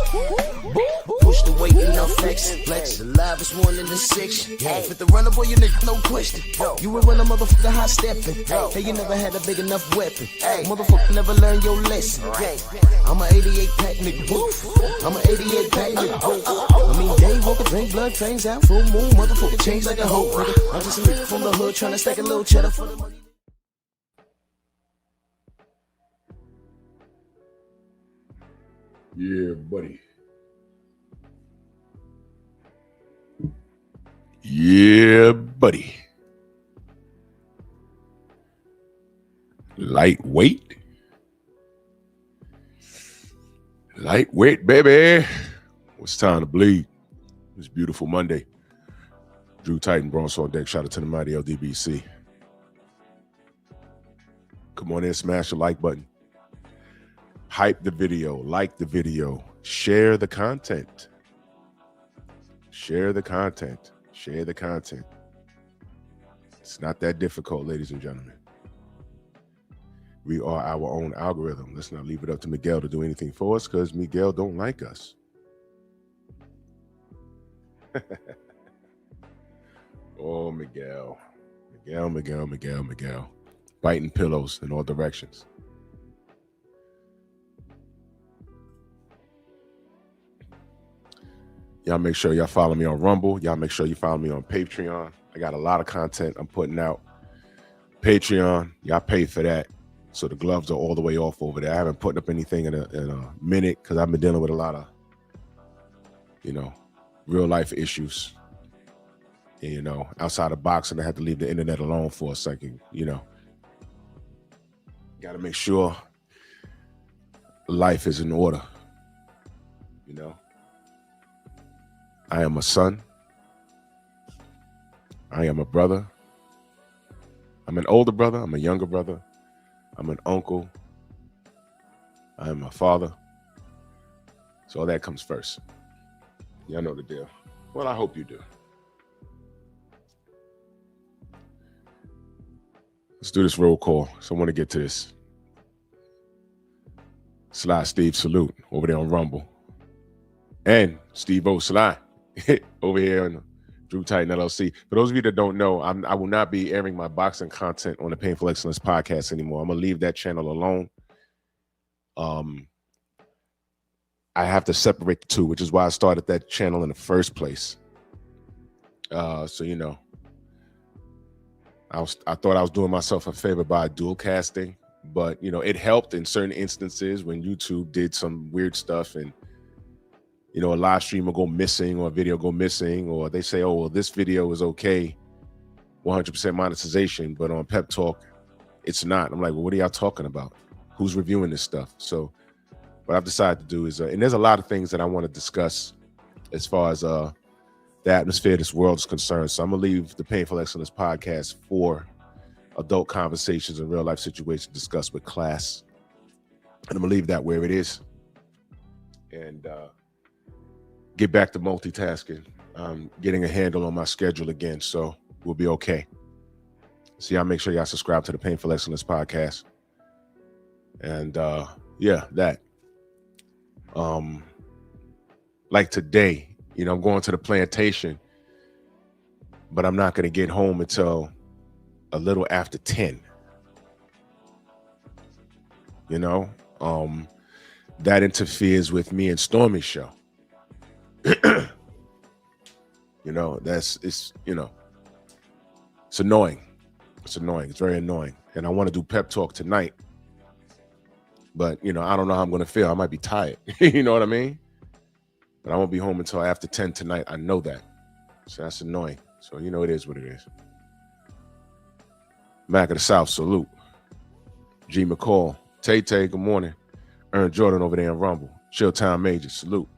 Push the weight and I'll flex. Flex. The live is 1 in the 6. With the runner, boy, you nigga, no question. You will run a motherfucker high stepping. Hey, you never had a big enough weapon. Motherfucker never learned your lesson. I'm an 88 pack nigga. I'm an 88 pack nigga. I mean, day walker, drink blood, trains out, full moon, motherfucker change like a hoe. I'm just a nigga from the hood trying to stack a little cheddar for the money. Yeah, buddy. Yeah, buddy. Lightweight. Lightweight, baby. It's time to bleed. It's beautiful Monday. Drew Titan, Bronx on deck. Shout out to the mighty LDBC. Come on in, smash the like button. Hype the video, like the video, share the content. Share the content. Share the content. It's not that difficult, ladies and gentlemen. We are our own algorithm. Let's not leave it up to Miguel to do anything for us because Miguel don't like us. Oh, Miguel. Miguel. Biting pillows in all directions. Y'all make sure y'all follow me on Rumble. Y'all make sure you follow me on Patreon. I got a lot of content I'm putting out. Patreon, y'all pay for that. So the gloves are all the way off over there. I haven't put up anything in a minute because I've been dealing with a lot of, real life issues. And, outside of boxing, I had to leave the internet alone for a second, Got to make sure life is in order, I am a son. I am a brother. I'm an older brother. I'm a younger brother. I'm an uncle. I am a father. So all that comes first. Y'all know the deal. Well, I hope you do. Let's do this roll call. So I want to get to this. Sly Steve salute over there on Rumble. And Steve O Sly over here on Drew Titan LLC. For those of you that don't know, I will not be airing my boxing content on the Painful Excellence podcast anymore. I'm going to leave that channel alone. I have to separate the two, which is why I started that channel in the first place. I thought I was doing myself a favor by dual casting, but it helped in certain instances when YouTube did some weird stuff and a live stream will go missing or a video go missing, or they say, oh, well, this video is okay, 100% monetization, but on Pep Talk, it's not. I'm like, well, what are y'all talking about? Who's reviewing this stuff? So what I've decided to do is, and there's a lot of things that I want to discuss as far as the atmosphere of this world is concerned. So I'm going to leave the Painful Excellence podcast for adult conversations and real life situations discussed with class. And I'm going to leave that where it is. And get back to multitasking, getting a handle on my schedule again. So we'll be okay. So y'all make sure y'all subscribe to the Painful Excellence podcast. And that. Like today, I'm going to the plantation, but I'm not going to get home until a little after 10. That interferes with me and Stormy's show. It's annoying. It's annoying. It's very annoying. And I want to do Pep Talk tonight. But, I don't know how I'm going to feel. I might be tired. You know what I mean? But I won't be home until after 10 tonight. I know that. So that's annoying. So, it is what it is. Mac of the South, salute. G. McCall. Tay-Tay, good morning. Ern Jordan over there in Rumble. Chilltown Major, salute.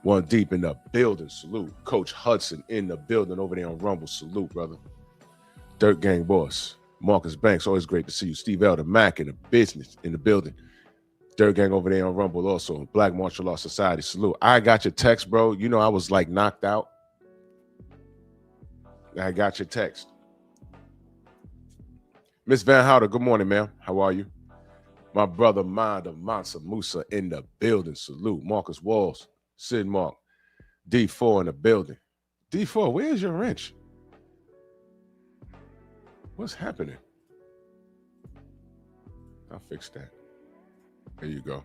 One Deep in the building, salute. Coach Hudson in the building over there on Rumble, salute, brother. Dirt Gang Boss. Marcus Banks, always great to see you. Steve Elder, Mac in the business, in the building. Dirt Gang over there on Rumble also. Black Martial Arts Society, salute. I got your text, bro. I was like knocked out. I got your text. Miss Van Houder, good morning, ma'am. How are you? My brother Mind of Mansa Musa in the building. Salute. Marcus Walls, Sid Mark, D4 in the building. D4, where's your wrench? What's happening? I'll fix that. There you go.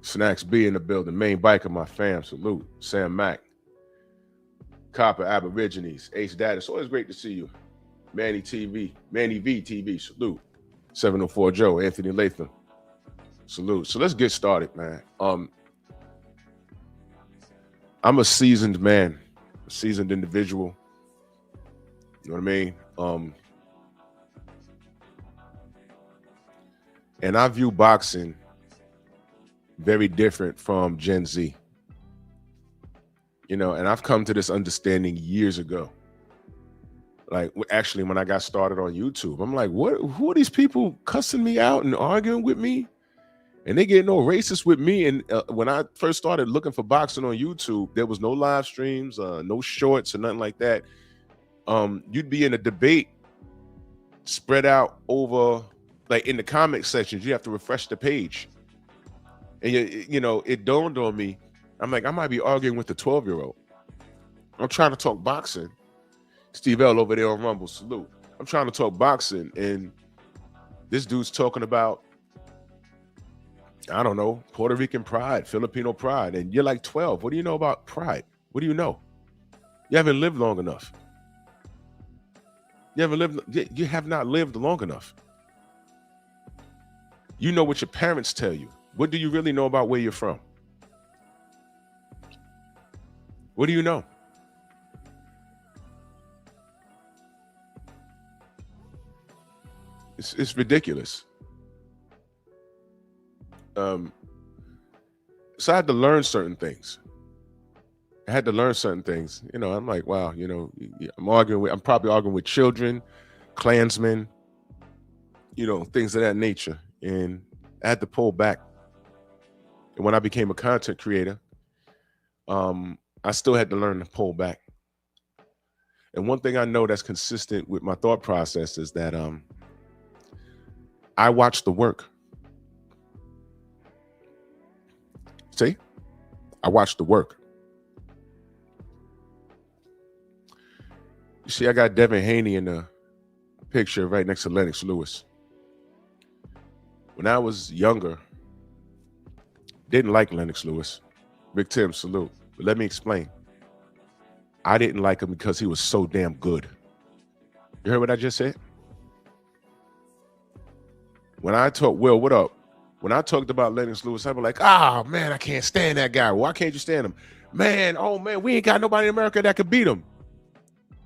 Snacks B in the building. Main biker, my fam. Salute. Sam Mack. Copper Aborigines. Ace Dad. It's always great to see you. Manny TV. Manny V TV. Salute. 704 Joe. Anthony Latham. Salute. So let's get started, man. I'm a seasoned man, a seasoned individual. You know what I mean? And I view boxing very different from Gen Z. You know, and I've come to this understanding years ago. Like, actually, when I got started on YouTube, I'm like, who are these people cussing me out and arguing with me? And they getting all racist with me. And when I first started looking for boxing on YouTube, there was no live streams, no shorts or nothing like that. You'd be in a debate spread out over, like in the comment sections, you have to refresh the page. And you know, it dawned on me, I'm like, I might be arguing with the 12-year-old. I'm trying to talk boxing. Steve L over there on Rumble, salute. I'm trying to talk boxing, and this dude's talking about, I don't know, Puerto Rican pride, Filipino pride, and you're like 12. What do you know about pride? What do you know? You haven't lived long enough. You have not lived long enough. You know what your parents tell you. What do you really know about where you're from? What do you know? It's ridiculous. So I had to learn certain things. You know, I'm like, wow, you know, I'm probably arguing with children, Klansmen, you know, things of that nature. And I had to pull back. And when I became a content creator, I still had to learn to pull back. And one thing I know that's consistent with my thought process is that I watch the work. See? I watch the work. You see, I got Devin Haney in the picture right next to Lennox Lewis. When I was younger, didn't like Lennox Lewis. Big Tim, salute. But let me explain. I didn't like him because he was so damn good. You heard what I just said? When I talk, Will, what up? When I talked about Lennox Lewis, I was like, oh, man, I can't stand that guy. Why can't you stand him? Man, oh, man, we ain't got nobody in America that could beat him.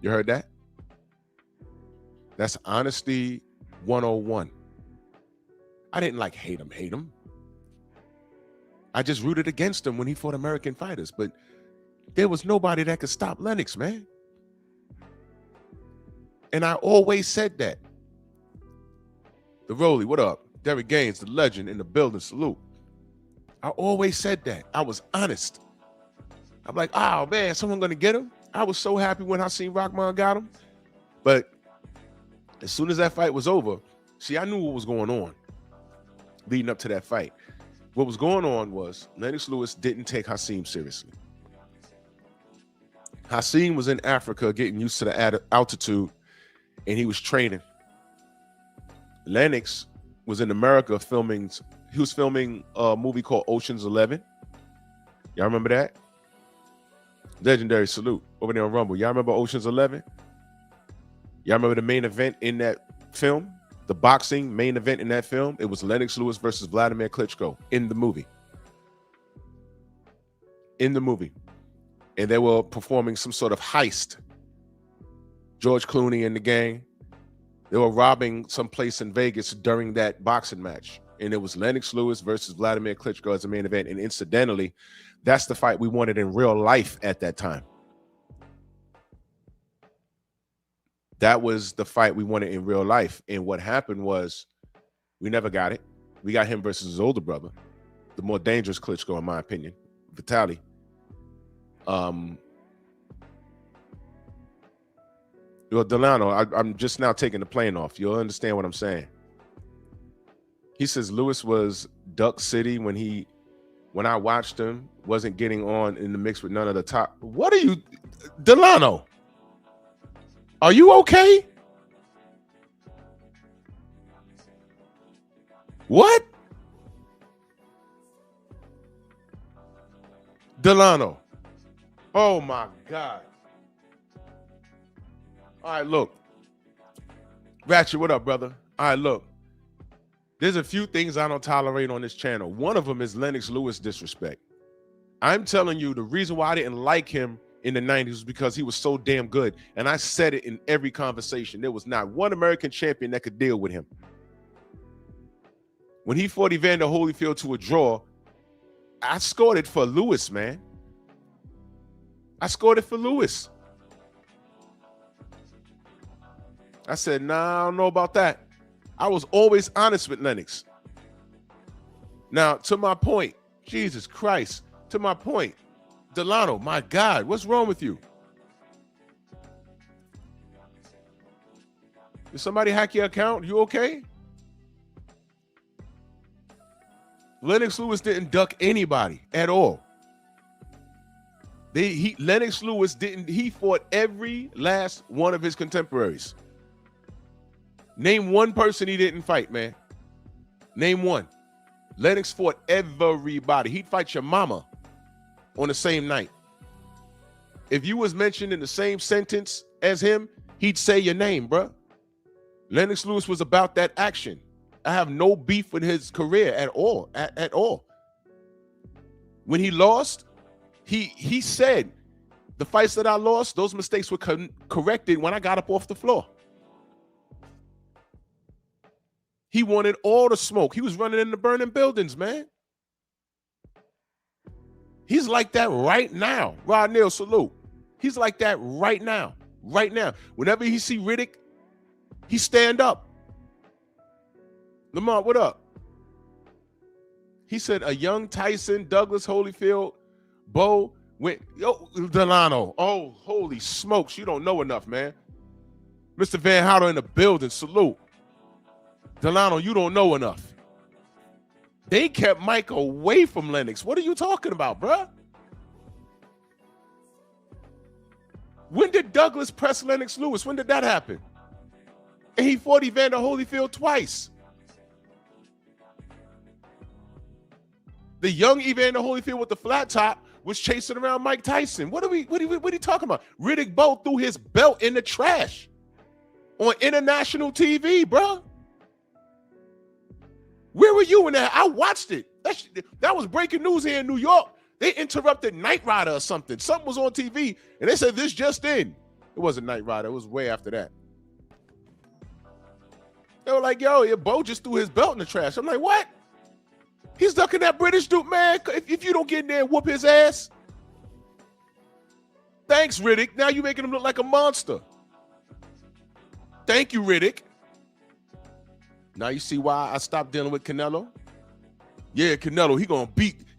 You heard that? That's honesty 101. I didn't like hate him. I just rooted against him when he fought American fighters. But there was nobody that could stop Lennox, man. And I always said that. The Rolly, what up? Derek Gaines, the legend in the building, salute. I always said that. I was honest. I'm like, oh, man, someone going to get him? I was so happy when I seen Rockman got him. But as soon as that fight was over, see, I knew what was going on leading up to that fight. What was going on was Lennox Lewis didn't take Hasim seriously. Hasim was in Africa getting used to the altitude, and he was training. Lennox was in America filming. He was filming a movie called Ocean's 11. Y'all remember that? Legendary, salute. Over there on Rumble. Y'all remember Ocean's 11? Y'all remember the main event in that film? The boxing main event in that film? It was Lennox Lewis versus Vladimir Klitschko in the movie. In the movie. And they were performing some sort of heist. George Clooney and the gang. They were robbing some place in Vegas during that boxing match. And it was Lennox Lewis versus Vladimir Klitschko as the main event. And incidentally, that's the fight we wanted in real life at that time. That was the fight we wanted in real life. And what happened was we never got it. We got him versus his older brother, the more dangerous Klitschko, in my opinion, Vitaly. Well, Delano, I'm just now taking the plane off. You'll understand what I'm saying. He says Lewis was Duck City when I watched him, wasn't getting on in the mix with none of the top. What are you, Delano? Are you okay? What? Delano. Oh my God. All right, look. Ratchet, what up, brother? All right, look. There's a few things I don't tolerate on this channel. One of them is Lennox Lewis disrespect. I'm telling you, the reason why I didn't like him in the 90s was because he was so damn good. And I said it in every conversation. There was not one American champion that could deal with him. When he fought Evander Holyfield to a draw, I scored it for Lewis, man. I scored it for Lewis. I said, nah, I don't know about that. I was always honest with Lennox. Now, to my point, Jesus Christ, to my point, Delano, my God, what's wrong with you? Did somebody hack your account? You okay? Lennox Lewis didn't duck anybody at all. Lennox Lewis he fought every last one of his contemporaries. Name one person he didn't fight, man. Name one. Lennox fought everybody. He'd fight your mama on the same night. If you was mentioned in the same sentence as him, he'd say your name, bruh. Lennox Lewis was about that action. I have no beef with his career at all, at all. When he lost, he said, the fights that I lost, those mistakes were corrected when I got up off the floor. He wanted all the smoke. He was running into burning buildings, man. He's like that right now. Rod Neal, salute. He's like that right now. Right now. Whenever he see Riddick, he stand up. Lamar, what up? He said a young Tyson, Douglas Holyfield, Bo went, yo, Delano. Oh, holy smokes. You don't know enough, man. Mr. Van Houten in the building. Salute. Delano, you don't know enough. They kept Mike away from Lennox. What are you talking about, bruh? When did Douglas press Lennox Lewis? When did that happen? And he fought Evander Holyfield twice. The young Evander Holyfield with the flat top was chasing around Mike Tyson. What are you talking about? Riddick Bowe threw his belt in the trash on international TV, bruh. Where were you in that? I watched it. That was breaking news here in New York. They interrupted Knight Rider or something. Something was on TV, and they said this just in. It wasn't Knight Rider. It was way after that. They were like, yo, Bo just threw his belt in the trash. I'm like, what? He's ducking that British dude, man. If you don't get in there and whoop his ass. Thanks, Riddick. Now you're making him look like a monster. Thank you, Riddick. Now you see why I stopped dealing with Canelo? Yeah, Canelo, he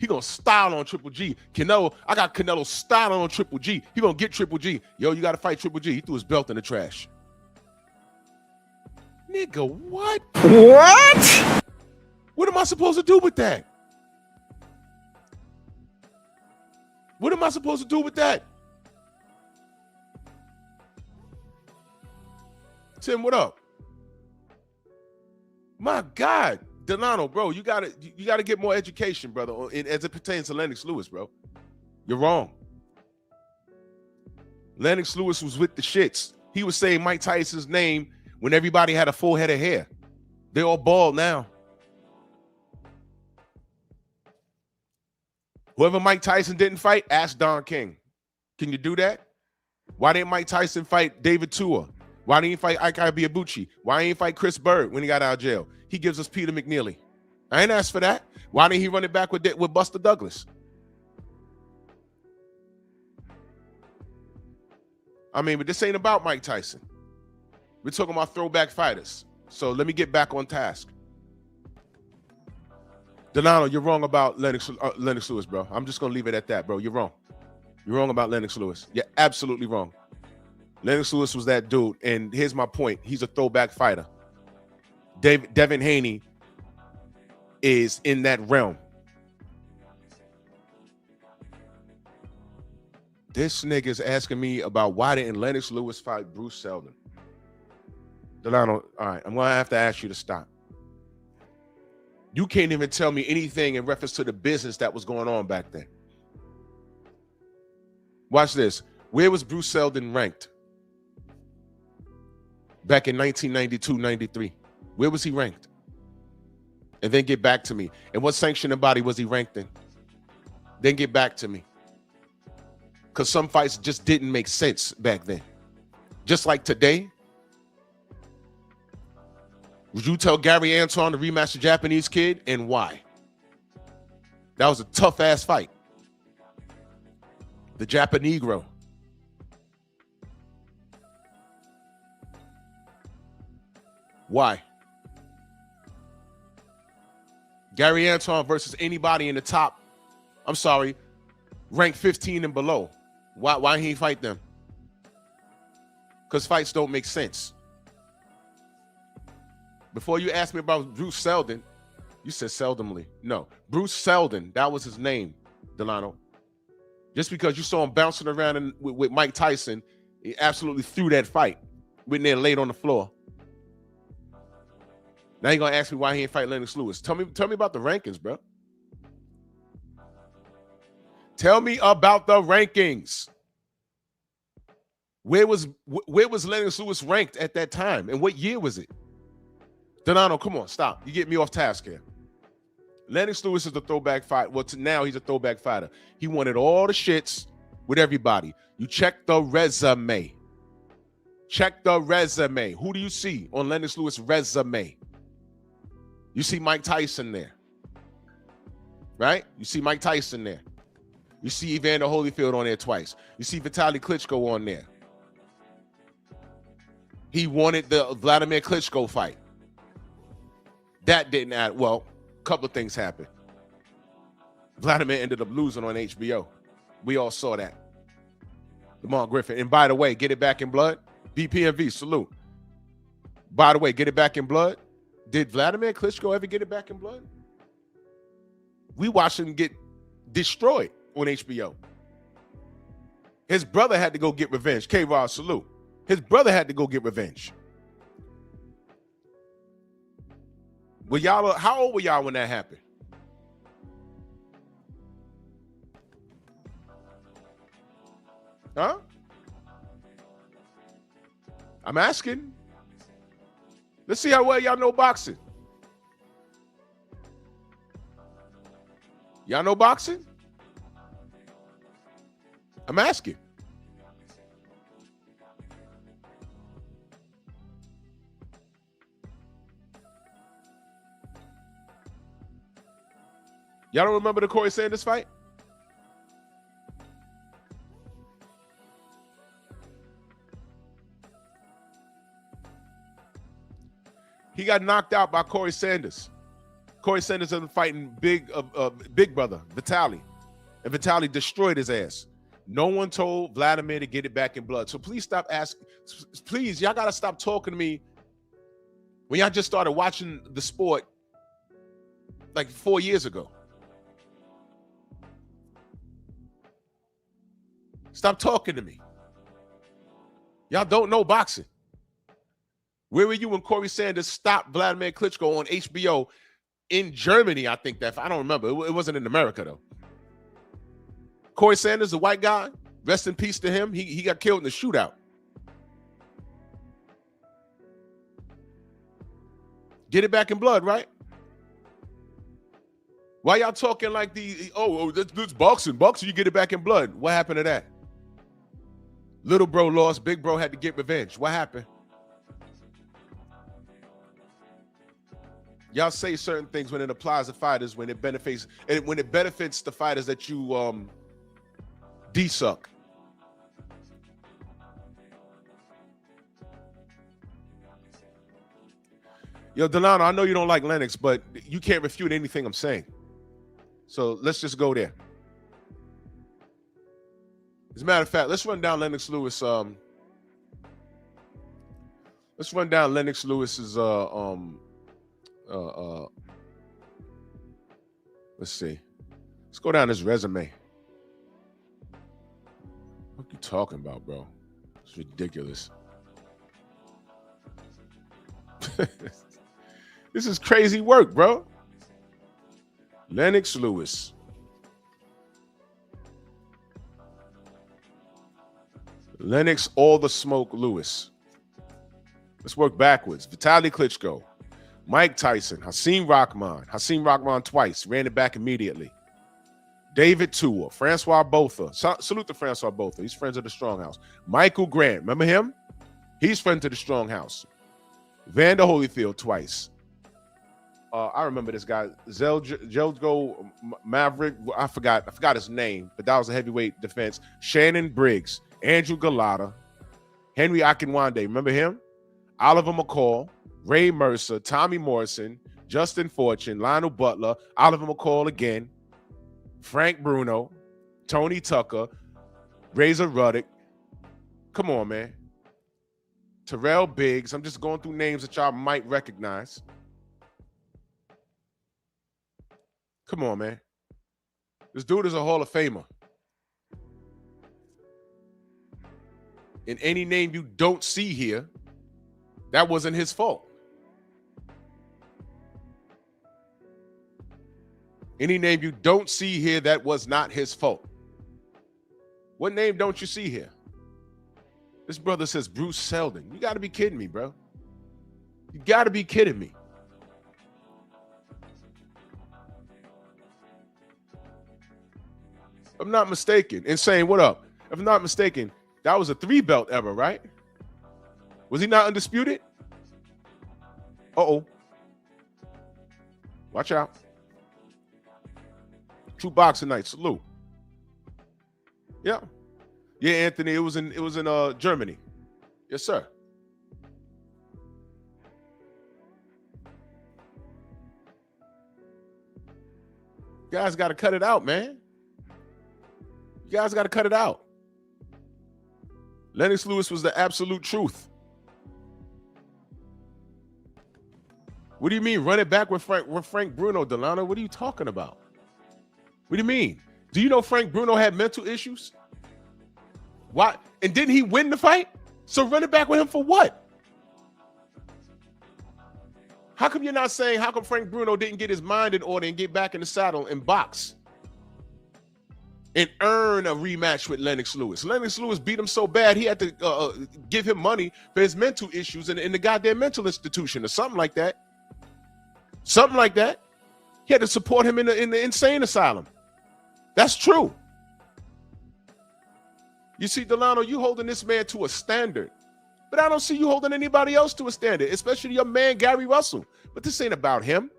gonna style on Triple G. Canelo, I got Canelo styling on Triple G. He gonna get Triple G. Yo, you gotta fight Triple G. He threw his belt in the trash. Nigga, what? What? What am I supposed to do with that? What am I supposed to do with that? Tim, what up? My God, Delano, bro, you gotta get more education, brother, as it pertains to Lennox Lewis, bro. You're wrong. Lennox Lewis was with the shits. He was saying Mike Tyson's name when everybody had a full head of hair. They're all bald now. Whoever Mike Tyson didn't fight, ask Don King. Can you do that? Why didn't Mike Tyson fight David Tua? Why didn't he fight Ike Ibeabuchi? Why didn't he fight Chris Bird when he got out of jail? He gives us Peter McNeely. I ain't asked for that. Why didn't he run it back with Buster Douglas? I mean, but this ain't about Mike Tyson. We're talking about throwback fighters. So let me get back on task. Delano, you're wrong about Lennox Lewis, bro. I'm just going to leave it at that, bro. You're wrong. You're wrong about Lennox Lewis. You're absolutely wrong. Lennox Lewis was that dude. And here's my point. He's a throwback fighter. Devin Haney is in that realm. This nigga's asking me about why didn't Lennox Lewis fight Bruce Seldon? Delano, all right, I'm going to have to ask you to stop. You can't even tell me anything in reference to the business that was going on back then. Watch this. Where was Bruce Seldon ranked? Back in 1992-93. Where was he ranked? And then get back to me. And what sanctioning body was he ranked in? Then get back to me. Because some fights just didn't make sense back then. Just like today. Would you tell Gary Anton to rematch the Japanese kid, and why? That was a tough-ass fight. The Japanegro. Why? Gary Anton versus anybody in the top, I'm sorry, ranked 15 and below. Why he fight them? Because fights don't make sense. Before you asked me about Bruce Seldon, you said seldomly. No, Bruce Seldon, that was his name, Delano. Just because you saw him bouncing around with Mike Tyson, he absolutely threw that fight. Went there laid on the floor. Now you're gonna ask me why he ain't fight Lennox Lewis. Tell me about the rankings, bro. Tell me about the rankings. Where was Lennox Lewis ranked at that time, and what year was it? Delano, come on, stop. You get me off task here. Lennox Lewis is a throwback fight. Well, now he's a throwback fighter. He wanted all the shits with everybody. You check the resume. Check the resume. Who do you see on Lennox Lewis' resume? You see Mike Tyson there. Right? You see Mike Tyson there. You see Evander Holyfield on there twice. You see Vitaly Klitschko on there. He wanted the Vladimir Klitschko fight. That didn't add. Well, a couple of things happened. Vladimir ended up losing on HBO. We all saw that. Lamar Griffin. And by the way, Get It Back in Blood. BPMV, salute. By the way, Get It Back in Blood. Did Vladimir Klitschko ever get it back in blood? We watched him get destroyed on HBO. His brother had to go get revenge. K-Rod, salute. His brother had to go get revenge. Well, y'all, how old were y'all when that happened? Huh? I'm asking. Let's see how well y'all know boxing. Y'all know boxing? I'm asking. Y'all don't remember the Corey Sanders fight? He got knocked out by Corey Sanders. Corey Sanders is fighting big brother, Vitaly. And Vitaly destroyed his ass. No one told Vladimir to get it back in blood. So please stop asking. Please, y'all got to stop talking to me when y'all just started watching the sport like 4 years ago. Stop talking to me. Y'all don't know boxing. Where were you when Corey Sanders stopped Vladimir Klitschko on HBO in Germany? I think that. I don't remember. It wasn't in America, though. Corey Sanders, the white guy, rest in peace to him. He got killed in the shootout. Get it back in blood, right? Why y'all talking like that's boxing. Boxing, you get it back in blood. What happened to that? Little bro lost. Big bro had to get revenge. What happened? Y'all say certain things when it applies to fighters, when it benefits the fighters that you de-suck. Yo, Delano, I know you don't like Lennox, but you can't refute anything I'm saying. So let's just go there. As a matter of fact, let's run down Lennox Lewis Let's run down Lennox Lewis's let's see. Let's go down his resume. What are you talking about, bro? It's ridiculous. This is crazy work, bro. Lennox Lewis. Lennox All the Smoke Lewis. Let's work backwards. Vitaly Klitschko. Mike Tyson. Hasim Rahman twice. Ran it back immediately. David Tua. Francois Botha. Salute to Francois Botha. He's friends of the Stronghouse. Michael Grant. Remember him? He's friend to the Stronghouse. Vander Holyfield twice. I remember this guy. Zeljo Maverick. I forgot his name, but that was a heavyweight defense. Shannon Briggs. Andrew Galata. Henry Akinwande. Remember him? Oliver McCall. Ray Mercer. Tommy Morrison. Justin Fortune. Lionel Butler. Oliver McCall again. Frank Bruno. Tony Tucker. Razor Ruddock. Come on, man. Terrell Biggs. I'm just going through names that y'all might recognize. Come on, man. This dude is a Hall of Famer. And any name you don't see here, that wasn't his fault. Any name you don't see here, that was not his fault. What name don't you see here? This brother says Bruce Seldon. You got to be kidding me, bro. You got to be kidding me. If I'm not mistaken. Insane, what up? If I'm not mistaken, that was a 3-belt era, right? Was he not undisputed? Uh-oh. Watch out. True boxing night. Salute. Yeah. Yeah, Anthony. It was in Germany. Yes, sir. You guys got to cut it out, man. You guys got to cut it out. Lennox Lewis was the absolute truth. What do you mean? Run it back with Frank Bruno, Delano? What are you talking about? What do you mean? Do you know Frank Bruno had mental issues? Why? And didn't he win the fight? So run it back with him for what? How come you're not saying how come Frank Bruno didn't get his mind in order and get back in the saddle and box and earn a rematch with Lennox Lewis? Lennox Lewis beat him so bad he had to give him money for his mental issues in the goddamn mental institution or something like that. Something like that. He had to support him in the insane asylum. That's true. You see, Delano, you holding this man to a standard, but I don't see you holding anybody else to a standard, especially your man, Gary Russell. But this ain't about him.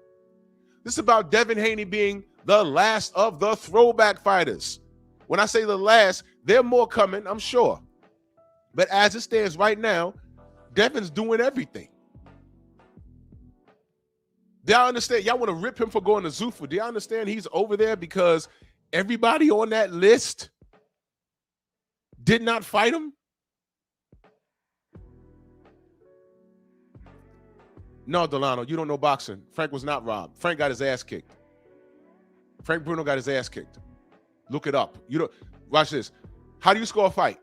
This is about Devin Haney being the last of the throwback fighters. When I say the last, there are more coming, I'm sure. But as it stands right now, Devin's doing everything. Do y'all understand? Y'all want to rip him for going to Zuffa. Do y'all understand he's over there because everybody on that list did not fight him? No, Delano, you don't know boxing. Frank was not robbed. Frank got his ass kicked. Frank Bruno got his ass kicked. Look it up. You don't watch this. How do you score a fight?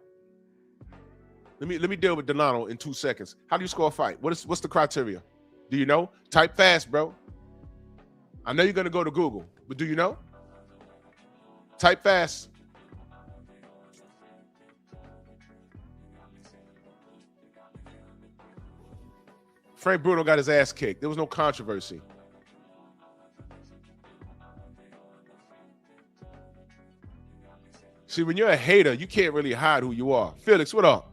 Let me deal with Delano in 2 seconds. How do you score a fight? What's the criteria? Do you know? Type fast, bro. I know you're gonna go to Google, but do you know? Type fast. Frank Bruno got his ass kicked. There was no controversy. See, when you're a hater, you can't really hide who you are. Felix, what up?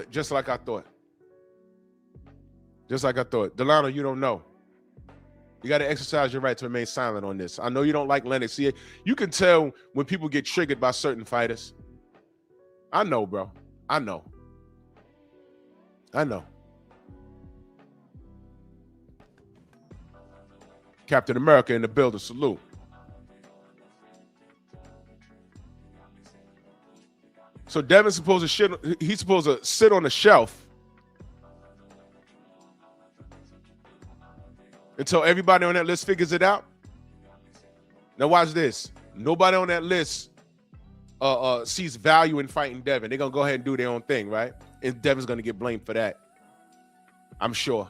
Just like I thought. Just like I thought. Delano, you don't know. You got to exercise your right to remain silent on this. I know you don't like Lennox. See, you can tell when people get triggered by certain fighters. I know, bro. I know. Captain America in the building. Salute. So Devin's supposed to he's supposed to sit on the shelf until everybody on that list figures it out. Now watch this. Nobody on that list sees value in fighting Devin. They're gonna go ahead and do their own thing, right? And Devin's gonna get blamed for that. I'm sure.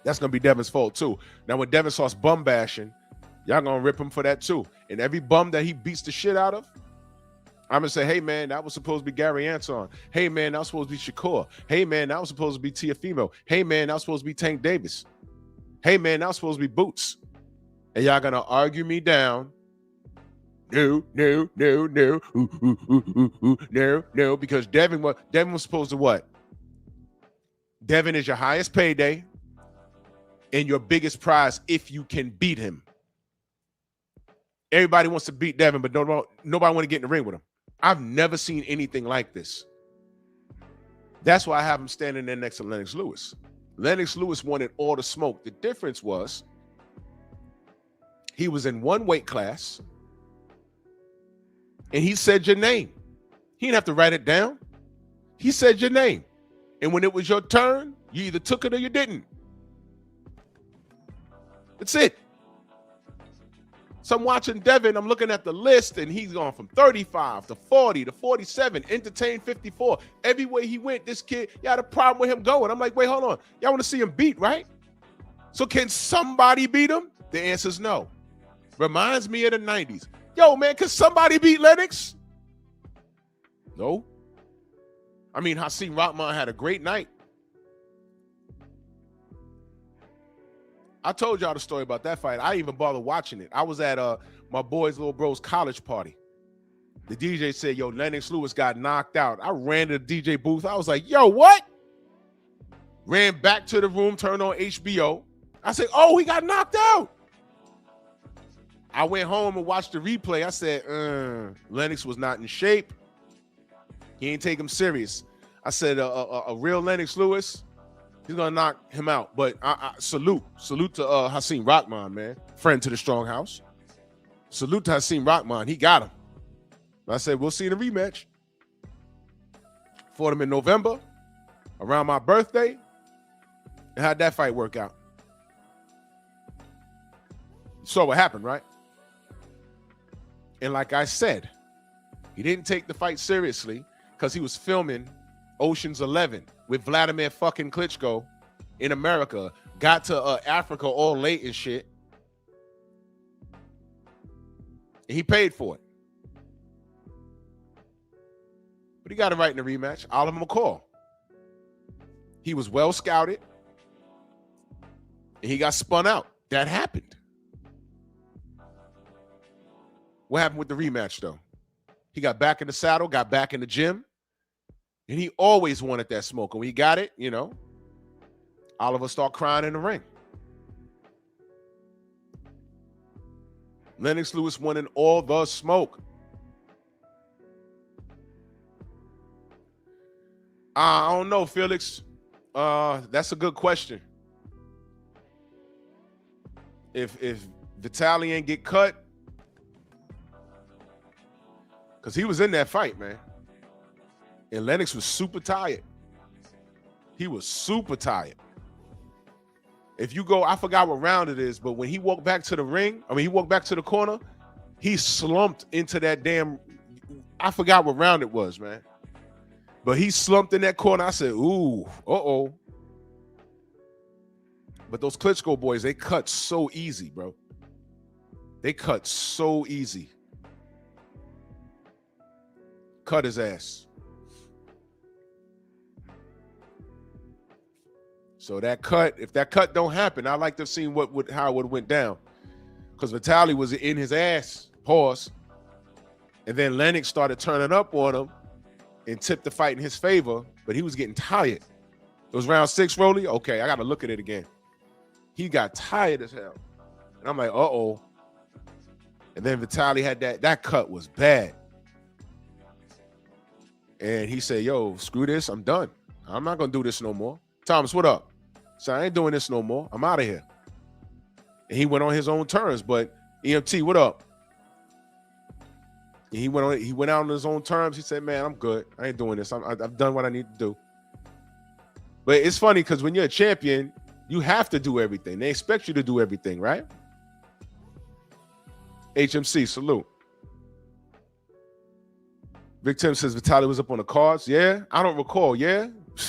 That's gonna be Devin's fault too. Now when Devin starts bum bashing, y'all gonna rip him for that too. And every bum that he beats the shit out of, I'm gonna say, hey man, that was supposed to be Gary Anton. Hey man, that was supposed to be Shakur. Hey man, that was supposed to be Tiafimo. Hey man, that was supposed to be Tank Davis. Hey man, that was supposed to be Boots. And y'all gonna argue me down. No, because Devin was supposed to what? Devin is your highest payday and your biggest prize if you can beat him. Everybody wants to beat Devin, but nobody want to get in the ring with him. I've never seen anything like this. That's why I have him standing there next to Lennox Lewis. Lennox Lewis wanted all the smoke. The difference was he was in one weight class and he said your name. He didn't have to write it down. He said your name. And when it was your turn, you either took it or you didn't. That's it. So I'm watching Devin, I'm looking at the list, and he's gone from 35 to 40 to 47, entertain 54. Everywhere he went, this kid, you had a problem with him going. I'm like, wait, hold on. Y'all want to see him beat, right? So can somebody beat him? The answer is no. Reminds me of the 90s. Yo, man, can somebody beat Lennox? No. I mean, Hasim Rahman had a great night. I told y'all the story about that fight. I even bothered watching it. I was at my boy's little bro's college party. The DJ said, yo, Lennox Lewis got knocked out. I ran to the DJ booth. I was like, yo, what? Ran back to the room, turned on HBO. I said, oh, he got knocked out. I went home and watched the replay. I said, Lennox was not in shape. He ain't take him serious. I said, a real Lennox Lewis, he's gonna knock him out. But I salute to Hasim Rahman, man, friend to the Strong House. Salute to Hasim Rahman, he got him. I said we'll see in the rematch. Fought him in November, around my birthday. And how'd that fight work out? You saw what happened, right? And like I said, he didn't take the fight seriously because he was filming Ocean's 11 with Vladimir fucking Klitschko in America. Got to Africa all late and shit. And he paid for it. But he got it right in the rematch. Oliver McCall. He was well scouted. And he got spun out. That happened. What happened with the rematch, though? He got back in the saddle, got back in the gym. And he always wanted that smoke. And when he got it, you know, Oliver started crying in the ring. Lennox Lewis wanted all the smoke. I don't know, Felix. That's a good question. If Vitaly ain't get cut, because he was in that fight, man. And Lennox was super tired. He was super tired. If you go, I forgot what round it is, but when he walked back to the ring, he walked back to the corner, he slumped into that damn, I forgot what round it was, man. But he slumped in that corner. I said, ooh, uh-oh. But those Klitschko boys, they cut so easy, bro. They cut so easy. Cut his ass. So that cut, if that cut don't happen, I'd like to have seen how it would have went down. Because Vitaly was in his ass, pause. And then Lennox started turning up on him and tipped the fight in his favor, but he was getting tired. It was round 6, Rolly? Okay, I got to look at it again. He got tired as hell. And I'm like, uh-oh. And then Vitaly had that cut was bad. And he said, yo, screw this, I'm done. I'm not going to do this no more. Thomas, what up? So I ain't doing this no more. I'm out of here. And he went on his own terms. But EMT, what up? He went out on his own terms. He said, man, I'm good. I ain't doing this. I've done what I need to do. But it's funny because when you're a champion, you have to do everything. They expect you to do everything, right? HMC, salute. Vic Tim says Vitaly was up on the cards. Yeah, I don't recall. Yeah,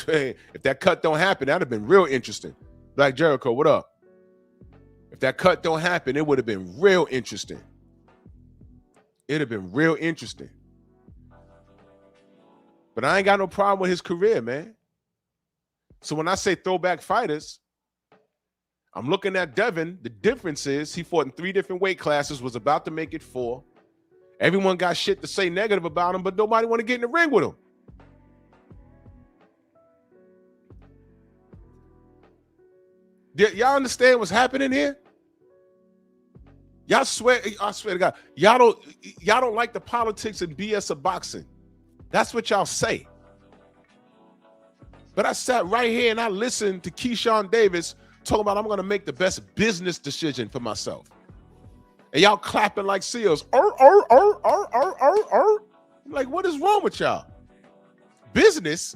if that cut don't happen, that'd have been real interesting. Black Jericho, what up? If that cut don't happen, it would have been real interesting. It'd have been real interesting. But I ain't got no problem with his career, man. So when I say throwback fighters, I'm looking at Devin. The difference is he fought in 3 different weight classes, was about to make it 4. Everyone got shit to say negative about him, but nobody want to get in the ring with him. Y'all understand what's happening here? I swear to God, y'all don't like the politics and BS of boxing. That's what y'all say. But I sat right here and I listened to Keyshawn Davis talking about I'm going to make the best business decision for myself. And y'all clapping like seals. I'm like, what is wrong with y'all? Business?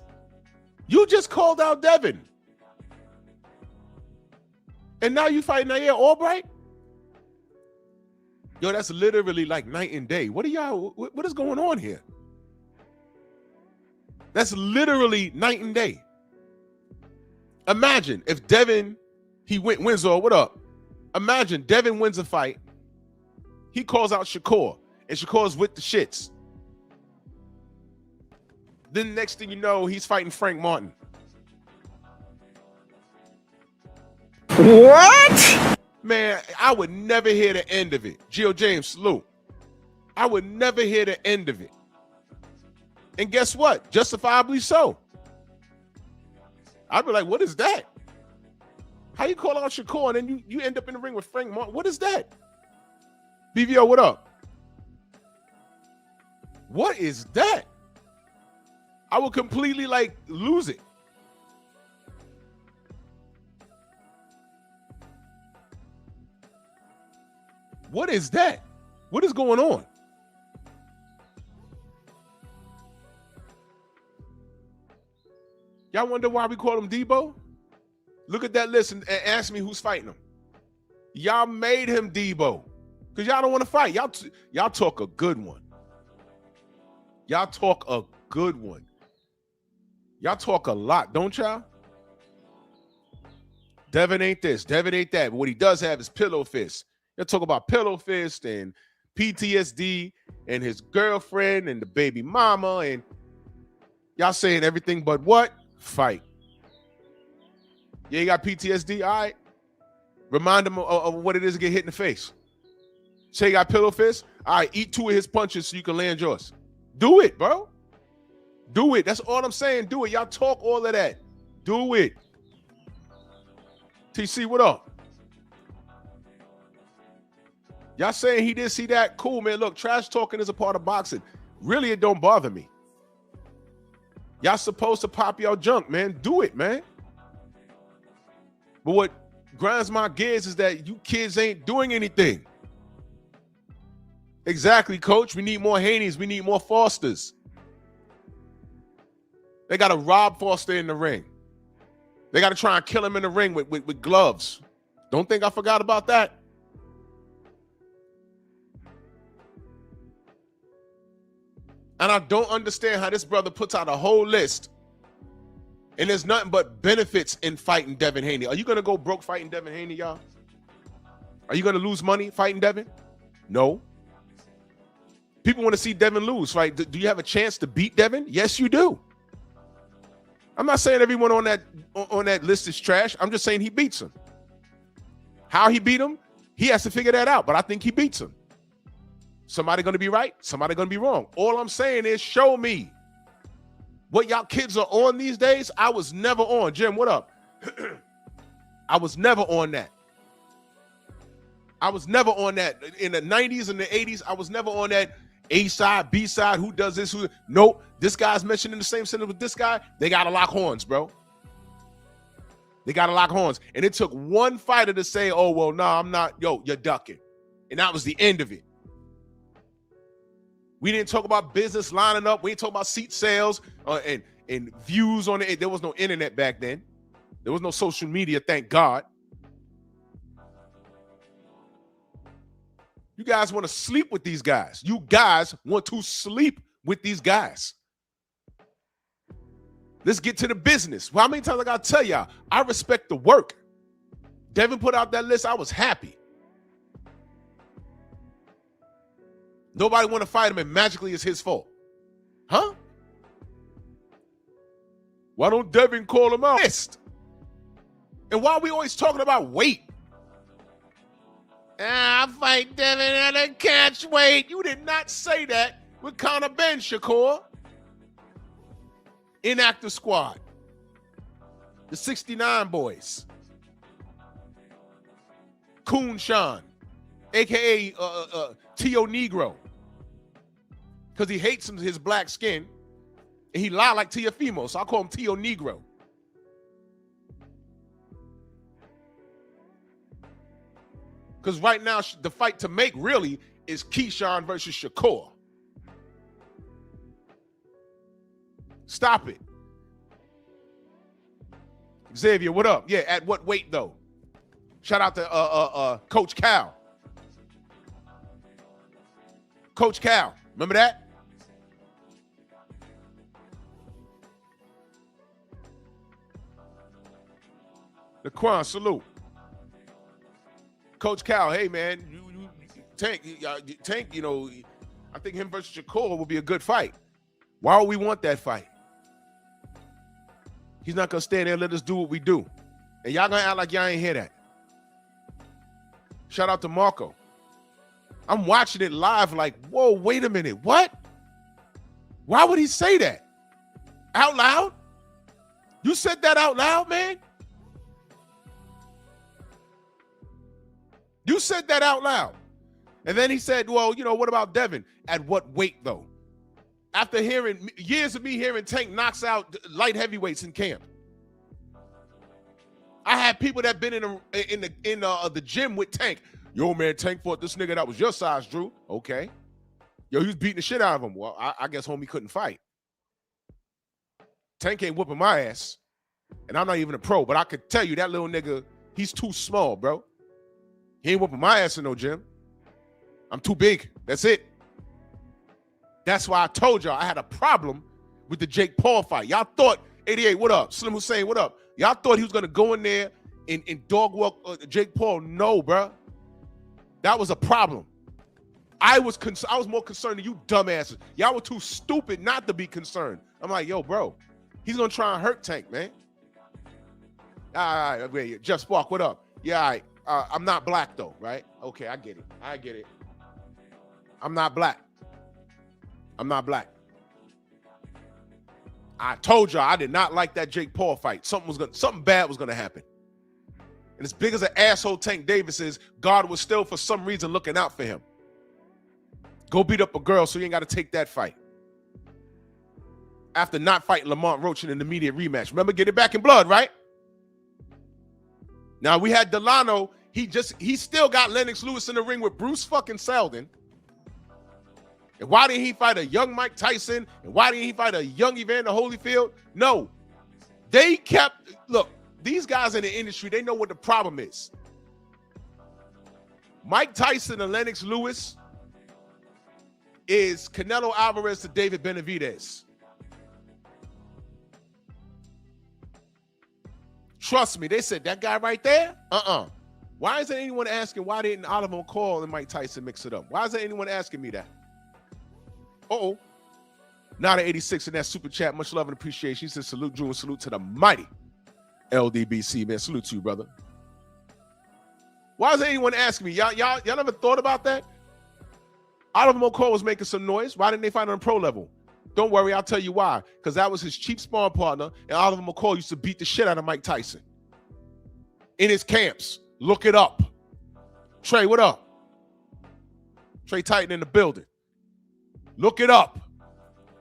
You just called out Devin. And now you fighting Nair Albright? Yo, that's literally like night and day. What is going on here? That's literally night and day. Imagine if Devin, wins or what up? Imagine Devin wins a fight. He calls out Shakur, and Shakur's with the shits. Then next thing you know, he's fighting Frank Martin. What? Man, I would never hear the end of it. Gio James, salute. I would never hear the end of it. And guess what? Justifiably so. I'd be like, what is that? How you call out Shakur and then you end up in the ring with Frank Martin? What is that? BVO, what up? What is that? I would completely lose it. What is that? What is going on? Y'all wonder why we call him Debo? Look at that list and ask me who's fighting him. Y'all made him Debo because y'all don't want to fight. Y'all talk a good one. Y'all talk a good one. Y'all talk a lot, don't y'all? Devin ain't this, Devin ain't that. But what he does have is pillow fist. Y'all talk about pillow fist and PTSD and his girlfriend and the baby mama, and y'all saying everything but what? Fight. Yeah, you got PTSD? All right. Remind him of what it is to get hit in the face. Say you got pillow fist? All right, eat 2 of his punches so you can land yours. Do it, bro. Do it. That's all I'm saying. Do it. Y'all talk all of that. Do it. TC, what up? Y'all saying he did see that? Cool, man. Look, trash talking is a part of boxing. Really, it don't bother me. Y'all supposed to pop your junk, man. Do it, man. But what grinds my gears is that you kids ain't doing anything. Exactly, coach. We need more Haneys. We need more Fosters. They got to rob Foster in the ring. They got to try and kill him in the ring with gloves. Don't think I forgot about that. And I don't understand how this brother puts out a whole list and there's nothing but benefits in fighting Devin Haney. Are you going to go broke fighting Devin Haney, y'all? Are you going to lose money fighting Devin? No. People want to see Devin lose, right? Do you have a chance to beat Devin? Yes, you do. I'm not saying everyone on that list is trash. I'm just saying he beats him. How he beat him, he has to figure that out, but I think he beats him. Somebody going to be right, somebody going to be wrong. All I'm saying is show me. What y'all kids are on these days, I was never on. Jim, what up? I was never on that. I was never on that. In the 90s and the 80s, I was never on that A side, B side, who does this, who. Nope, this guy's mentioned in the same sentence with this guy. They got to lock horns, bro. They got to lock horns. And it took one fighter to say, oh, well, no, I'm not. Yo, you're ducking. And that was the end of it. We didn't talk about business lining up. We didn't talk about seat sales and views on it. There was no internet back then. There was no social media, thank God. You guys want to sleep with these guys. You guys want to sleep with these guys. Let's get to the business. Well, how many times I got to tell y'all, I respect the work. Devin put out that list. I was happy. Nobody want to fight him, and magically it's his fault. Huh? Why don't Devin call him out? And why are we always talking about weight? I fight Devin at a catch weight. You did not say that with Conor Ben, Shakur. Inactive squad. The 69 boys. Coon Sean, a.k.a. Tio Negro. Because he hates his black skin. And he lie like Tiafimo, so I call him Tio Negro. Because right now, the fight to make really is Keyshawn versus Shakur. Stop it. Xavier, what up? Yeah, at what weight, though? Shout out to Coach Cal. Coach Cal, remember that? Laquan, salute. Coach Cal, hey man, Tank, you know, I think him versus Shakur will be a good fight. Why would we want that fight? He's not gonna stand there and let us do what we do. And y'all gonna act like y'all ain't hear that. Shout out to Marco. I'm watching it live like, whoa, wait a minute, what? Why would he say that? Out loud? You said that out loud, man? You said that out loud. And then he said, well, you know, what about Devin? At what weight, though? After hearing years of me hearing Tank knocks out light heavyweights in camp. I had people that been in the gym with Tank. Yo, man, Tank fought this nigga that was your size, Drew. Okay. Yo, he was beating the shit out of him. Well, I guess homie couldn't fight. Tank ain't whooping my ass. And I'm not even a pro, but I could tell you that little nigga, he's too small, bro. He ain't whooping my ass in no gym. I'm too big. That's it. That's why I told y'all I had a problem with the Jake Paul fight. Y'all thought, 88, what up? Slim Hussein, what up? Y'all thought he was going to go in there and dog walk Jake Paul. No, bro. That was a problem. I was more concerned than you dumbasses. Y'all were too stupid not to be concerned. I'm like, yo, bro, he's going to try and hurt Tank, man. All right, wait, Jeff Spark, what up? Yeah, all right. I'm not black, though, right? Okay, I get it. I'm not black. I told y'all I did not like that Jake Paul fight. Something bad was gonna happen. And as big as an asshole Tank Davis is, God was still for some reason looking out for him. Go beat up a girl so you ain't got to take that fight. After not fighting Lamont Roach in an immediate rematch. Remember, get it back in blood, right? Now we had Delano. He still got Lennox Lewis in the ring with Bruce fucking Seldon. And why didn't he fight a young Mike Tyson? And why didn't he fight a young Evander Holyfield? No. Look, these guys in the industry, they know what the problem is. Mike Tyson and Lennox Lewis is Canelo Alvarez to David Benavidez. Trust me, they said that guy right there? Why isn't anyone asking why didn't Oliver McCall and Mike Tyson mix it up? Why isn't anyone asking me that? Not an 86 in that super chat. Much love and appreciation. He says salute Drew and salute to the mighty LDBC, man. Salute to you, brother. Why isn't anyone asking me? Y'all never thought about that? Oliver McCall was making some noise. Why didn't they fight on a pro level? Don't worry, I'll tell you why. Because that was his cheap sparring partner, and Oliver McCall used to beat the shit out of Mike Tyson in his camps. Look it up. Trey, what up? Trey Titan in the building. Look it up.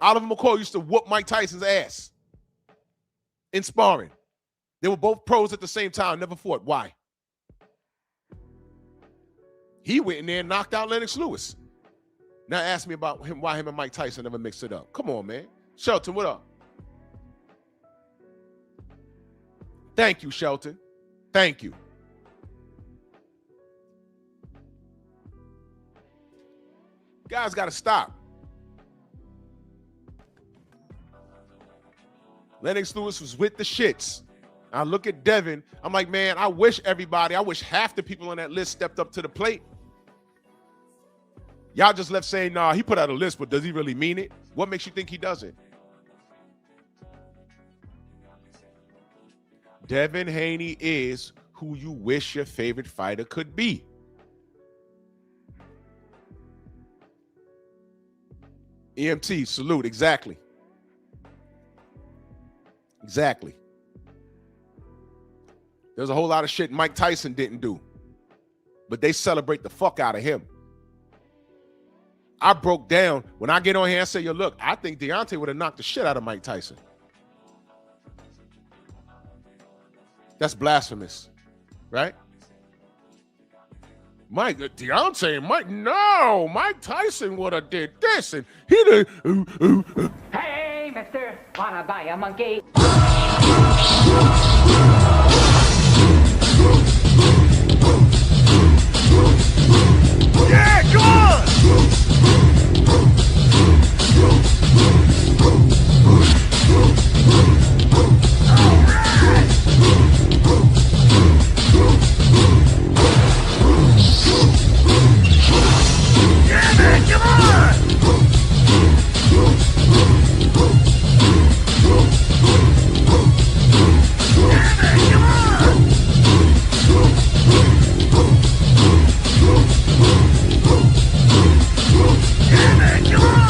Oliver McCall used to whoop Mike Tyson's ass in sparring. They were both pros at the same time, never fought. Why? He went in there and knocked out Lennox Lewis. Now ask me about him, why him and Mike Tyson never mixed it up. Come on, man. Shelton, what up? Thank you, Shelton. Thank you. Guys got to stop. Lennox Lewis was with the shits. I look at Devin. I'm like, man, I wish half the people on that list stepped up to the plate. Y'all just left saying, nah, he put out a list, but does he really mean it? What makes you think he doesn't? Devin Haney is who you wish your favorite fighter could be. EMT, salute, exactly. Exactly. There's a whole lot of shit Mike Tyson didn't do, but they celebrate the fuck out of him. I broke down, when I get on here and say, yo, look, I think Deontay would have knocked the shit out of Mike Tyson. That's blasphemous, right? Mike no, Mike Tyson would have did this and he did. Hey, mister, wanna buy a monkey? Yeah, come on! Yeah, man, come on! Yeah, man, come on! Yeah, man, come on!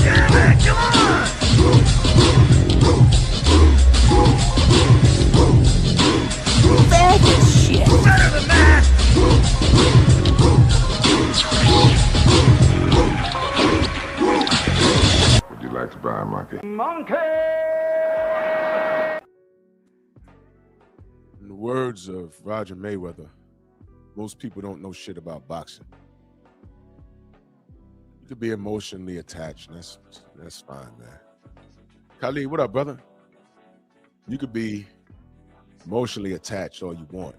Yeah, man, come on! Faggot shit! Better than that! Would you like to buy a monkey? Monkey! In the words of Roger Mayweather, most people don't know shit about boxing. You could be emotionally attached. That's fine, man. Khalid, what up, brother? You could be emotionally attached all you want,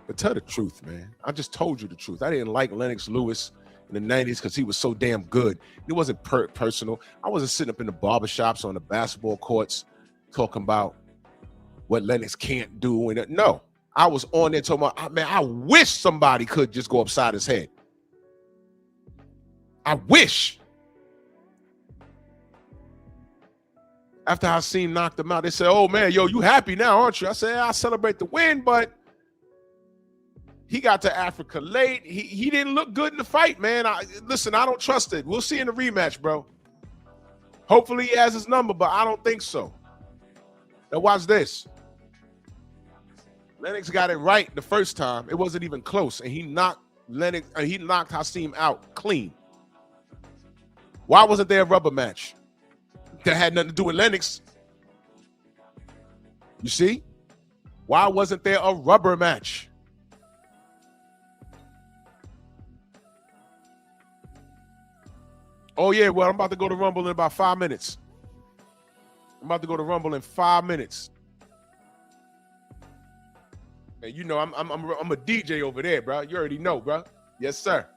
but tell the truth, man. I just told you the truth. I didn't like Lennox Lewis in the 90s because he was so damn good. It wasn't personal. I wasn't sitting up in the barbershops on the basketball courts talking about what Lennox can't do. And no, I was on there talking about, man, I wish somebody could just go upside his head. I wish. After I seen knocked him out, they said, oh, man, yo, you happy now, aren't you? I said, I celebrate the win, but he got to Africa late. He didn't look good in the fight, man. Listen, I don't trust it. We'll see in the rematch, bro. Hopefully he has his number, but I don't think so. Now watch this. Lennox got it right the first time. It wasn't even close, and he knocked Hasim out clean. Why wasn't there a rubber match? That had nothing to do with Lennox. You see? Why wasn't there a rubber match? Oh, yeah, well, I'm about to go to Rumble in about 5 minutes. I'm about to go to Rumble in 5 minutes. And you know, I'm a DJ over there, bro. You already know, bro. Yes, sir.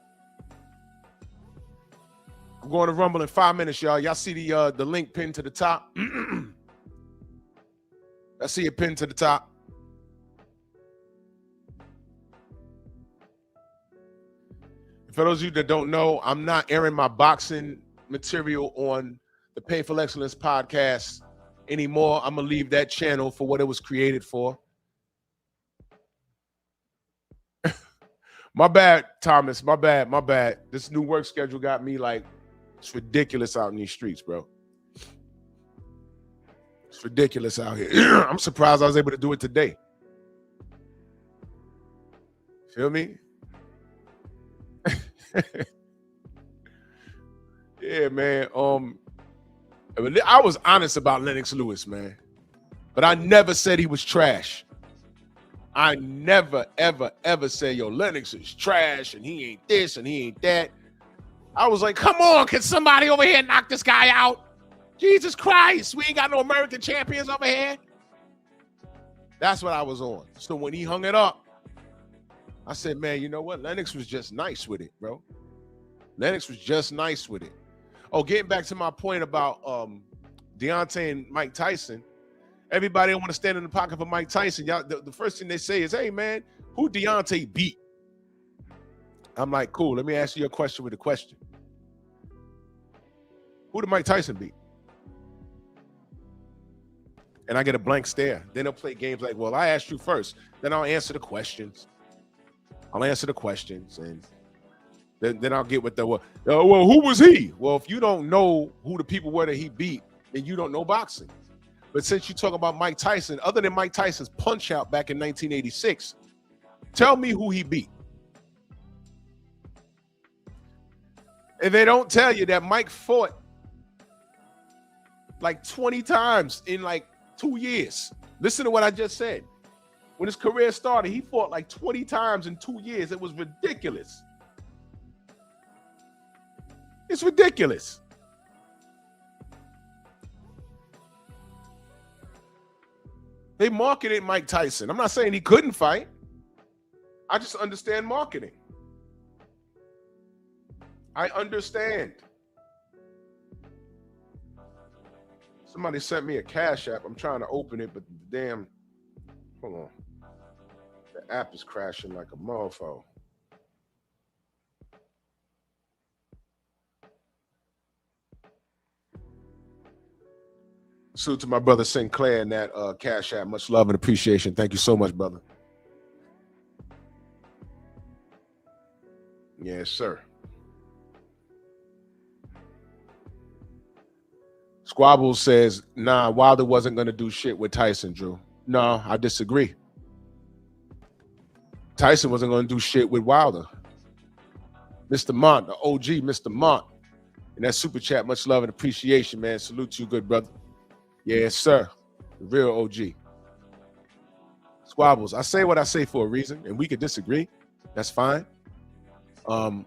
I'm going to Rumble in 5 minutes, y'all. Y'all see the link pinned to the top? I see it pinned to the top. For those of you that don't know, I'm not airing my boxing material on the Painful Excellence podcast anymore. I'm going to leave that channel for what it was created for. My bad, Thomas. My bad. This new work schedule got me like, it's ridiculous out in these streets, bro. It's ridiculous out here. I'm surprised I was able to do it today. Feel me? Yeah, man. I was honest about Lennox Lewis, man. But I never said he was trash. I never, ever, ever say, yo, Lennox is trash and he ain't this and he ain't that. I was like, come on, can somebody over here knock this guy out? Jesus Christ, we ain't got no American champions over here. That's what I was on. So when he hung it up, I said, man, you know what? Lennox was just nice with it, bro. Lennox was just nice with it. Oh, getting back to my point about Deontay and Mike Tyson, everybody want to stand in the pocket for Mike Tyson. Y'all, the first thing they say is, hey, man, who Deontay beat? I'm like, cool, let me ask you a question with a question. Who did Mike Tyson beat? And I get a blank stare. Then they'll play games like, well, I asked you first. Then I'll answer the questions. And then I'll get with the, well, who was he? Well, if you don't know who the people were that he beat, then you don't know boxing. But since you talk about Mike Tyson, other than Mike Tyson's punch out back in 1986, tell me who he beat. And they don't tell you that Mike fought like 20 times in like 2 years. Listen to what I just said. When his career started, he fought like 20 times in 2 years. It was ridiculous. It's ridiculous. They marketed Mike Tyson. I'm not saying he couldn't fight. I just understand marketing. I understand. Somebody sent me a Cash App. I'm trying to open it, but damn, hold on. The app is crashing like a mofo. Salute to my brother Sinclair and that Cash App. Much love and appreciation. Thank you so much, brother. Yes, sir. Squabble says, nah, Wilder wasn't going to do shit with Tyson, Drew. No, I disagree. Tyson wasn't going to do shit with Wilder. Mr. Mont, the OG, Mr. Mont. And that super chat, much love and appreciation, man. Salute to you, good brother. Yes, sir. The real OG. Squabbles, I say what I say for a reason, and we could disagree. That's fine. But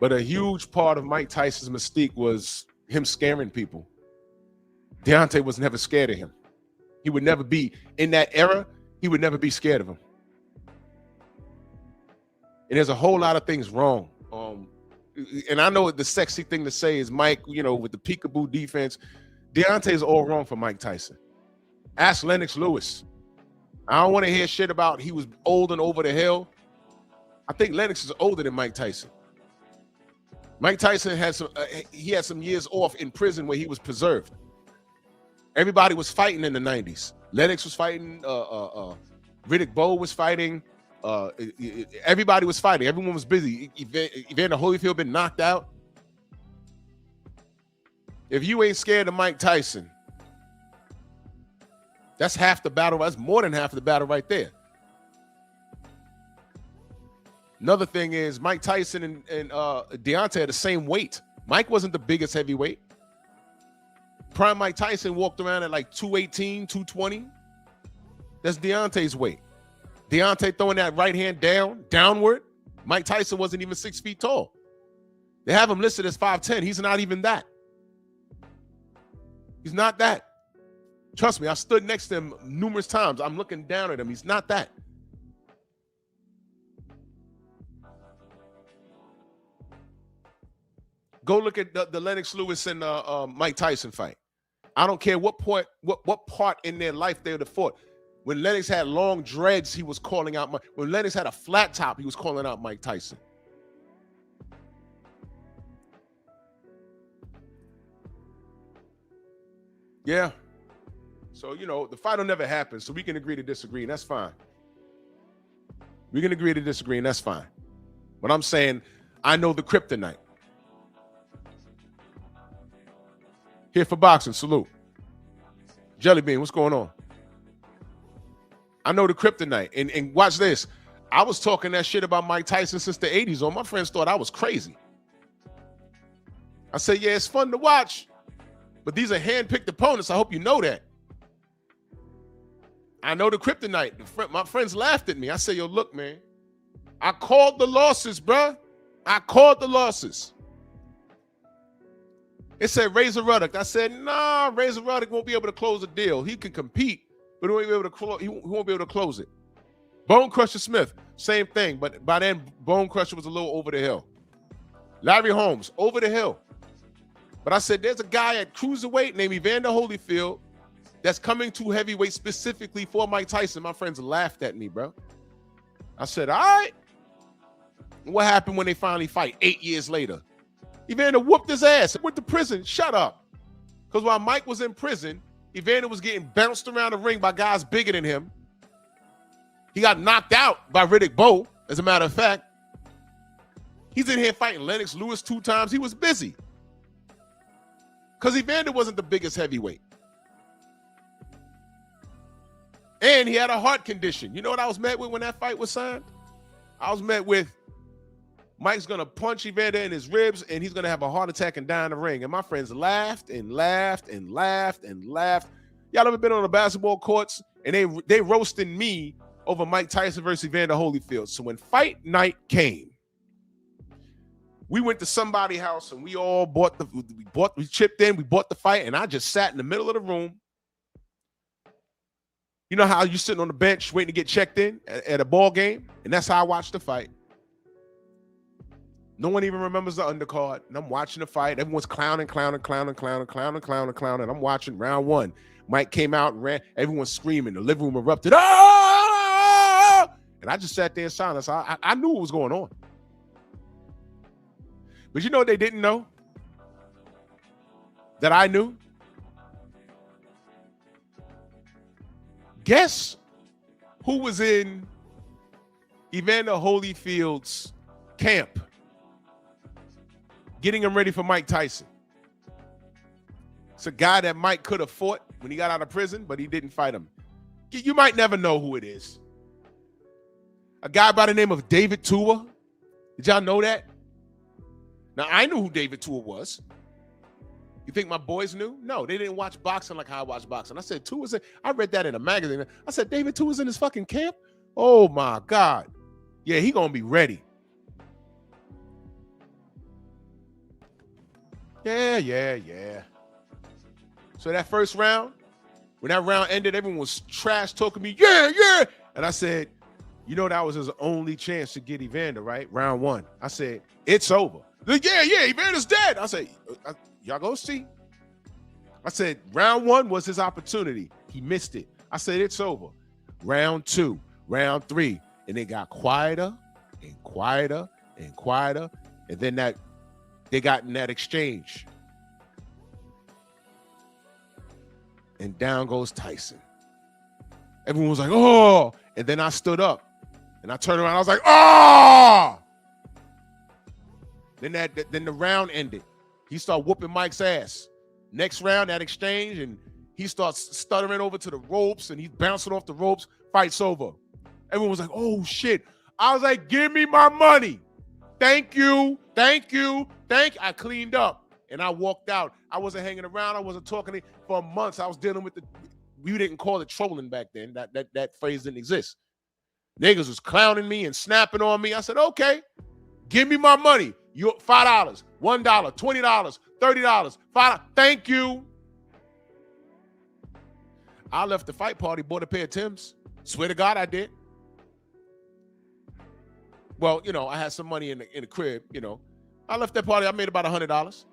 a huge part of Mike Tyson's mystique was him scaring people. Deontay was never scared of him. He would never be, in that era, he would never be scared of him. And there's a whole lot of things wrong. And I know the sexy thing to say is Mike, you know, with the peekaboo defense, Deontay's all wrong for Mike Tyson. Ask Lennox Lewis. I don't want to hear shit about he was old and over the hill. I think Lennox is older than Mike Tyson. Mike Tyson had some years off in prison where he was preserved. Everybody was fighting in the 90s. Lennox was fighting. Riddick Bowe was fighting. Everybody was fighting. Everyone was busy. Evander Holyfield been knocked out. If you ain't scared of Mike Tyson, that's half the battle. That's more than half of the battle right there. Another thing is Mike Tyson and Deontay are the same weight. Mike wasn't the biggest heavyweight. Prime Mike Tyson walked around at like 218, 220. That's Deontay's weight. Deontay throwing that right hand downward. Mike Tyson wasn't even 6 feet tall. They have him listed as 5'10". He's not even that. He's not that. Trust me, I stood next to him numerous times. I'm looking down at him. He's not that. Go look at the Lennox Lewis and Mike Tyson fight. I don't care what part in their life they would have fought. When Lennox had long dreads, he was calling out when Lennox had a flat top, he was calling out Mike Tyson. Yeah. So, you know, the fight will never happen, so we can agree to disagree, and that's fine. We can agree to disagree, and that's fine. But I'm saying, I know the kryptonite. Here for boxing, salute. Jelly Bean, what's going on? I know the kryptonite. And watch this. I was talking that shit about Mike Tyson since the 80s. All my friends thought I was crazy. I said, yeah, it's fun to watch, but these are hand-picked opponents. I hope you know that. I know the kryptonite. My friends laughed at me. I said, yo, look, man. I called the losses, bruh. I called the losses. It said Razor Ruddock. I said, nah, Razor Ruddock won't be able to close a deal. He can compete, but he won't be able to close it. Bone Crusher Smith, same thing, but by then, Bone Crusher was a little over the hill. Larry Holmes, over the hill. But I said, there's a guy at cruiserweight named Evander Holyfield that's coming to heavyweight specifically for Mike Tyson. My friends laughed at me, bro. I said, all right. What happened when they finally fight 8 years later? Evander whooped his ass, went to prison. Shut up. Because while Mike was in prison, Evander was getting bounced around the ring by guys bigger than him. He got knocked out by Riddick Bowe, as a matter of fact. He's in here fighting Lennox Lewis 2 times. He was busy. Because Evander wasn't the biggest heavyweight. And he had a heart condition. You know what I was met with when that fight was signed? I was met with Mike's going to punch Evander in his ribs, and he's going to have a heart attack and die in the ring. And my friends laughed and laughed and laughed and laughed. Y'all ever been on the basketball courts? And they roasting me over Mike Tyson versus Evander Holyfield. So when fight night came, we went to somebody's house, and we all we chipped in, we bought the fight, and I just sat in the middle of the room. You know how you sitting on the bench waiting to get checked in at a ball game? And that's how I watched the fight. No one even remembers the undercard. And I'm watching the fight. Everyone's clowning. I'm watching round 1. Mike came out and ran. Everyone's screaming. The living room erupted. Ah! And I just sat there in silence. I knew what was going on. But you know what they didn't know? That I knew? Guess who was in Evander Holyfield's camp getting him ready for Mike Tyson? It's a guy that Mike could have fought when he got out of prison, but he didn't fight him. You might never know who it is. A guy by the name of David Tua. Did y'all know that? Now, I knew who David Tua was. You think my boys knew? No, they didn't watch boxing like how I watch boxing. I said, Tua's in, I read that in a magazine. I said, David Tua's in his fucking camp? Oh, my God. Yeah, he going to be ready. Yeah. So that first round, when that round ended, everyone was trash talking me, yeah. And I said, you know, that was his only chance to get Evander, right? Round 1. I said, it's over. Like, yeah, Evander's dead. I said, y'all go see. I said, round 1 was his opportunity. He missed it. I said, it's over. Round 2, round 3. And it got quieter and quieter and quieter. And then they got in that exchange. And down goes Tyson. Everyone was like, oh. And then I stood up. And I turned around. I was like, oh. Then the round ended. He started whooping Mike's ass. Next round, that exchange, and he starts stuttering over to the ropes, and he's bouncing off the ropes. Fight's over. Everyone was like, oh, shit. I was like, give me my money. Thank you. I cleaned up, and I walked out. I wasn't hanging around. I wasn't talking for months. I was dealing with we didn't call it trolling back then. That phrase didn't exist. Niggas was clowning me and snapping on me. I said, okay, give me my money. You $5, $1, $20, $30, $5. Thank you. I left the fight party, bought a pair of Timbs. Swear to God, I did. Well, you know, I had some money in the crib. You know, I left that party. I made about $100.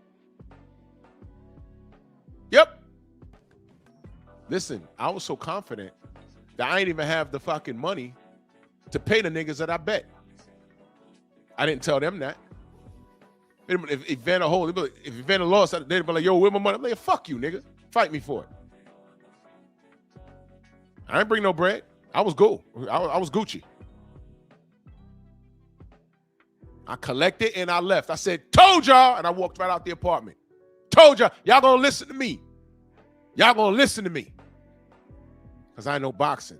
Yep. Listen, I was so confident that I ain't even have the fucking money to pay the niggas that I bet. I didn't tell them that. If Evander lost, they'd be like, yo, where my money? I'm like, fuck you, nigga. Fight me for it. I didn't bring no bread. I was cool. I was Gucci. I collected and I left. I said, told y'all, and I walked right out the apartment. Told y'all gonna listen to me. Y'all gonna listen to me. Because I know boxing.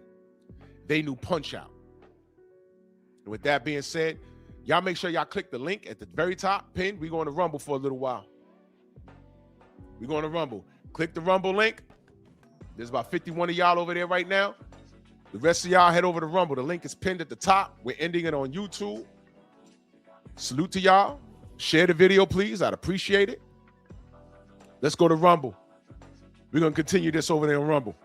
They knew Punch Out. And with that being said, y'all make sure y'all click the link at the very top, pin. We're going to Rumble for a little while. We're going to Rumble. Click the Rumble link. There's about 51 of y'all over there right now. The rest of y'all head over to Rumble. The link is pinned at the top. We're ending it on YouTube. Salute to y'all. Share the video, please. I'd appreciate it. Let's go to Rumble. We're going to continue this over there on Rumble.